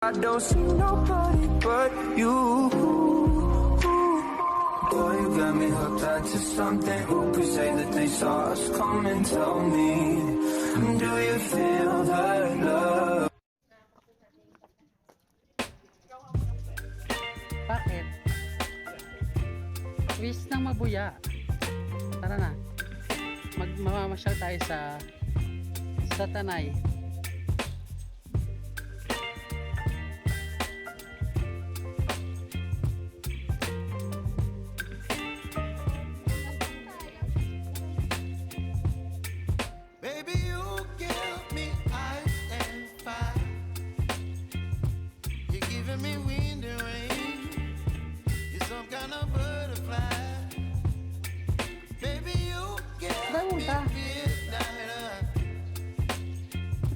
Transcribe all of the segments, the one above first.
I don't see nobody but you. Boy, you got me hooked onto something. Who could say that they saw us coming? Tell me, do you feel that love? Bakit? Wish ng mabuya. Tara na. Mamamasyal tayo sa Tanay.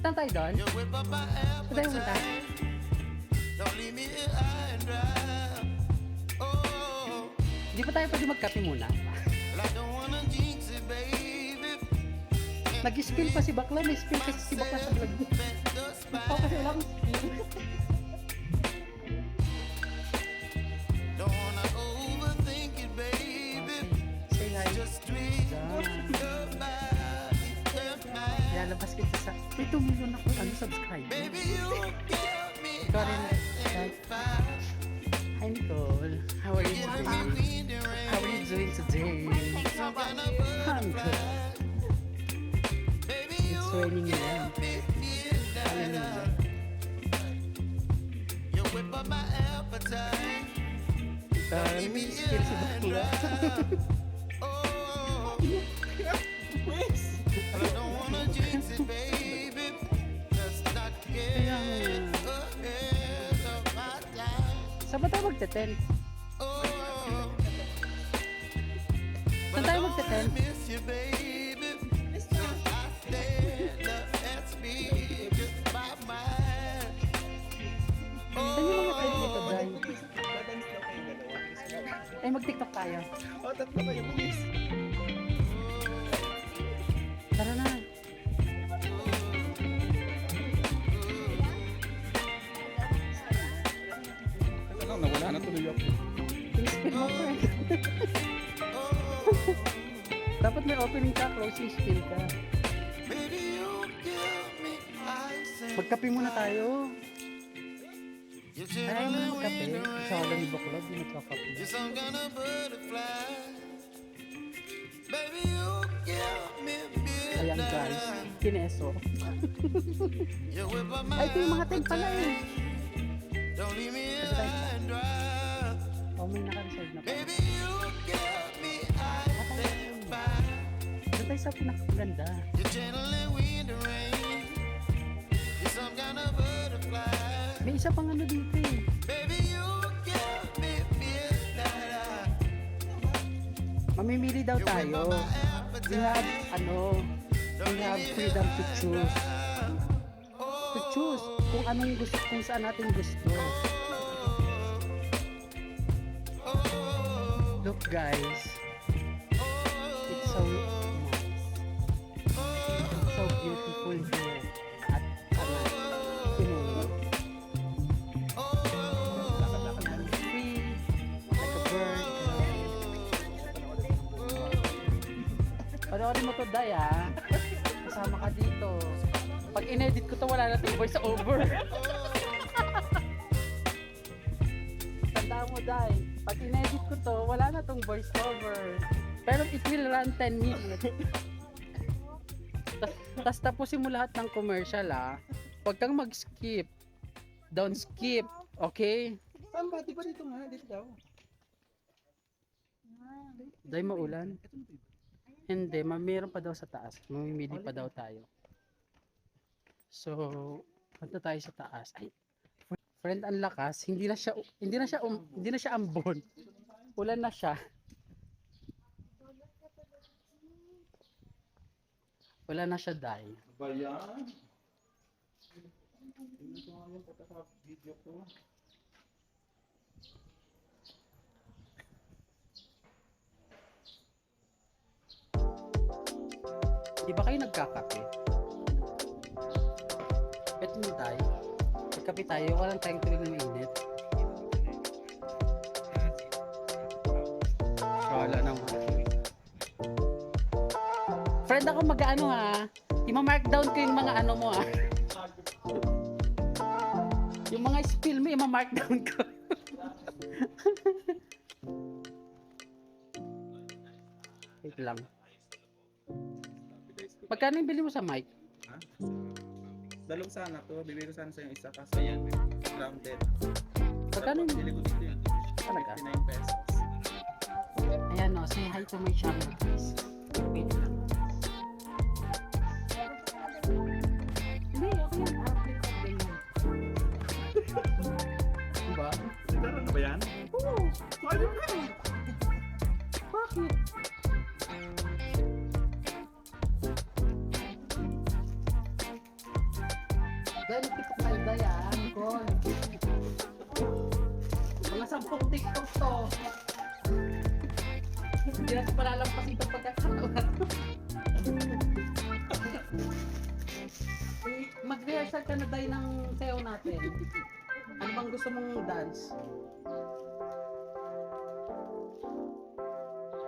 Saan tayo doon? Saan tayo punta? Hindi pa tayo pwede magkape muna. Nag-spill pa si Bakla. May spill kasi si Bakla sa vlog. Ako kasi wala akong spill. Say hi. Lalabas kita sa... May 2 million ako subscribe. Ikaw rin. Hi Nicole. How are you doing? How are you doing today? I'm good. It's raining again. Hallelujah. Ito, may skill si Bakla. Saan ba tayo magte-tent? Saan tayo magte-tent? Saan yung mga tent dito, Day? Ay, mag-tiktok tayo. O, tatlo kayo, bilis. Tara na. Nawala na tuloy ako. Spill mo, friend. Dapat may opening ka, closing spill ka. Magkape muna tayo. Ayaw mo na magkape. Sa wala ni Bakla, di nagkakape. Ayan guys, kineso. Ay, ito yung mga tent pala eh. Oh, may naka-reserve na pa. Ito tayo sa pinakaganda. May isa pang ano dito eh. Mamimili daw tayo. We have freedom to choose. To choose kung anong gusto, kung saan natin gusto. Look guys, it's so nice. It's so beautiful here at Pinoy. I'm free like a bird. Panoorin mo to, Day, ah. Kasama ka dito. Pag in-edit ko to, wala na itong voice over. Tandaan mo, Day. Pag in-edit ko to, wala na itong voice over. Pero it will run 10 minutes. Tapos tapusin mo lahat ng commercial, ah. Huwag kang mag-skip. Don't skip. Okay? Saan ba? Di ba dito nga? Dito daw. Day, maulan? Hindi, meron pa daw sa taas. Mamimili pa daw tayo. So, punta tayo sa taas. Ay, friend, ang lakas. Hindi na siya ambon. Ulan na siya. Wala na siya, Day. Ba yan? Tingnan ko nga yung pagkaka-video ko. Di ba kayo nagkakape? Ito mo tayo. Ito Magkape tayo, walang tayong tubig na mainit. Wala naman. Friend ako mag-ano ha. Ima-mark down ko yung mga ano mo ha. Yung mga spill mo, ima-mark down ko. Wait lang. Magkano yung bili mo sa mic? Ha? Dalawang sana to. Bibili ko sana sa yung isa kasi yan. Grounded. Magkano yung Bili ko dito yun. talaga? 59 pesos. Ayan o, say hi to my channel please. Wait lang. Hindi, okay yan. Update ko ganyan. Diba? Nagkaroon na ba yan? Oo. Ayun na! Bakit? Dahil TikTok na iba yan, Nicole. Mga 10 TikTok to. Hindi na ito palalampas itong pagkakataon. Mag-rehearsal ka na tayo ng sayaw natin. Ano bang gusto mong dance?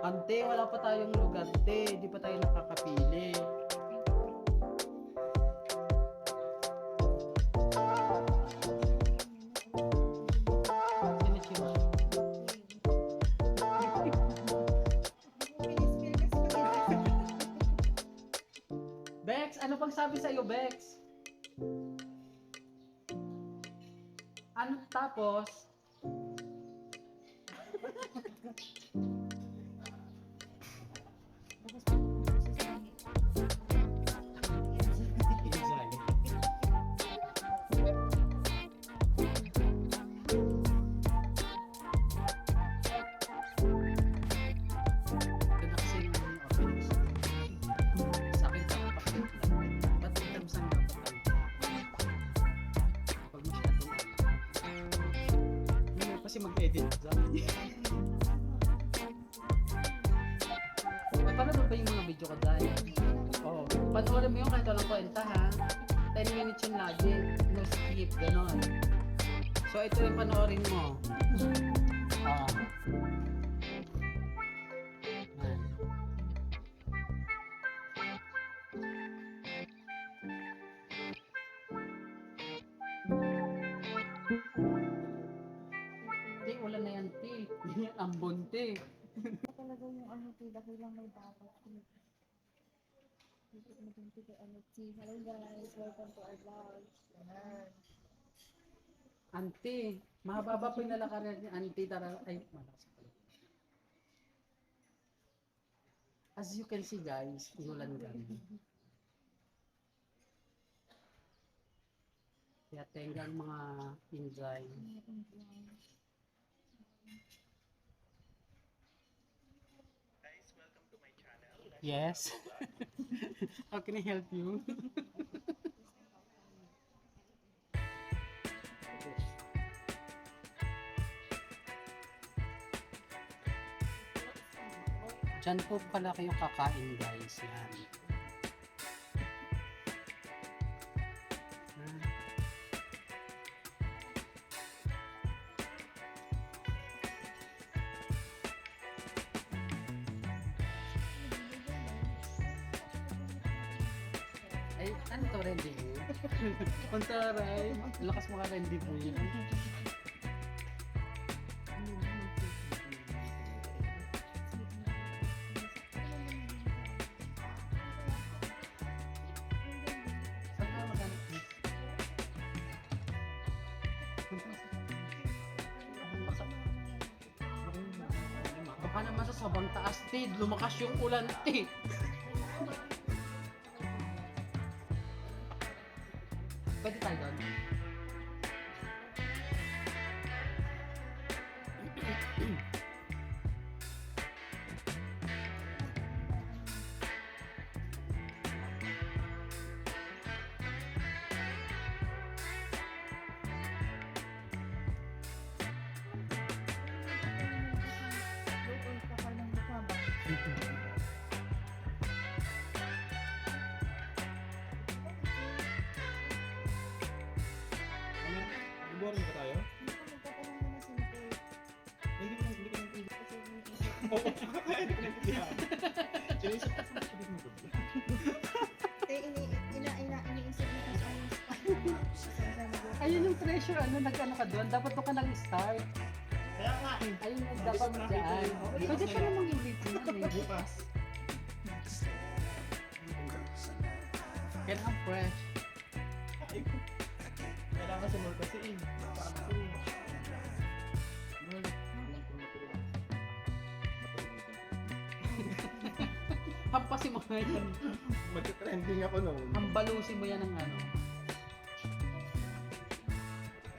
Ante, wala pa tayong lugar, te. Di pa tayo nakakapili. Sinichiro. Bex, ano pang sabi sa'yo, Bex? Ano tapos? Ganda kasi yung office. Sa akin, kapag ba't in terms ng dapat pag masyadong hindi mo kasi mag-edit napanood ba yung mga video ko dahil? Oo. Panoorin mo yun kahit walang kwenta ha. 10 minutes yun lagi. No skip, ganon. So ito yung panoorin mo. Ah. Yan. Te, wala na yan, te. Yan, ambon, te. Talaga yung ano, dakilang may dapat. Hello guys, welcome to our vlog. Auntie, mahaba po yung lalakaran ni Auntie. Ay, malakas pala. As you can see guys, inulan kami. Kaya tenggang mga injay. Yes. How can I help you? Diyan po pala kayo kakain guys. Yan. Ah. Ay, ano to, rendezvous? Pantaray. Lakas mga rendezvous. Saan ka maghanap? Baka naman sa sabang taas, Tid. Lumakas yung ulan, Tid. Pwede tayo doon. Mag-morning ba tayo? Magtatanong muna si Nicole. Hindi ko nang Kasi Oo, kaya hindi ko naintindihan. Sinisip ko kung sabihin mo ba? iniisip mo kung saan yung spot. Ayun yung treasure, nag-ano ka doon, dapat doon ka nag-start. Kaya nga eh. Ayun yung dapat dyan. Pwede ka namang ulit yun eh. Bukas. Kailangan fresh. Ay, kailangan sumul kasi eh. Paano ko eh. Hampasin mo nga yan. Mag-trending ako noon. Hambalusin mo yan ng ano.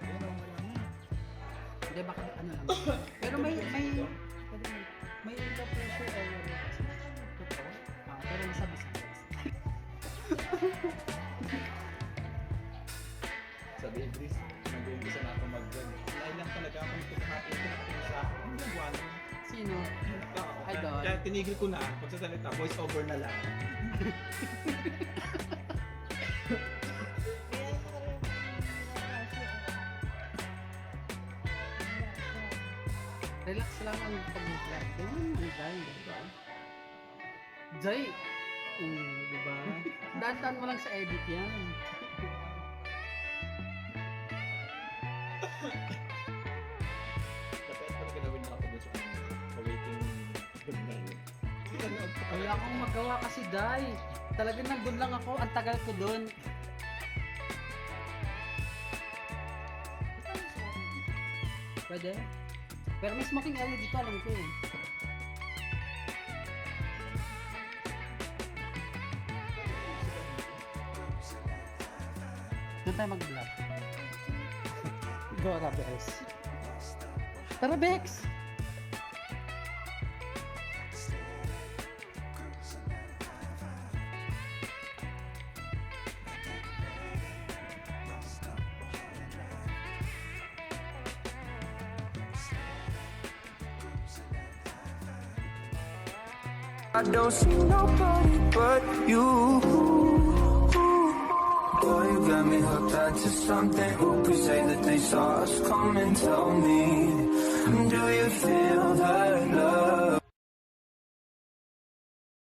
Ayun, wala na. Hindi, baka ano lang. Pero may low pressure area rin kasi. Totoo. Pero nasa Visayas. Sabi Idris, nag-uumpisa na ako mag-vlog. Lahat lang talaga ako nagkakapit ko sa akin. Hindi yung one. Sino? Idol. Kaya tinigil ko na. Pagsasalita, voice over na lang. Kaya ito ka rin Relax lang ang pag-vlog. Ganyan ang Jai, diba? Jai! Diba? Dantan mo lang sa edit yan. Dapat pala ginawin na ako doon sa waiting good night. Wala akong magawa kasi Jai. Talagang nandun lang ako. Ang tagal ko dun. Pwede? Pero may smoking area dito, alam ko eh. Doon tayo mag-vlog. Go, Rabex. Tara, Bex! I don't see nobody but you. Boy, you got me hooked onto something. Who could say that they saw us coming? Tell me, do you feel that love?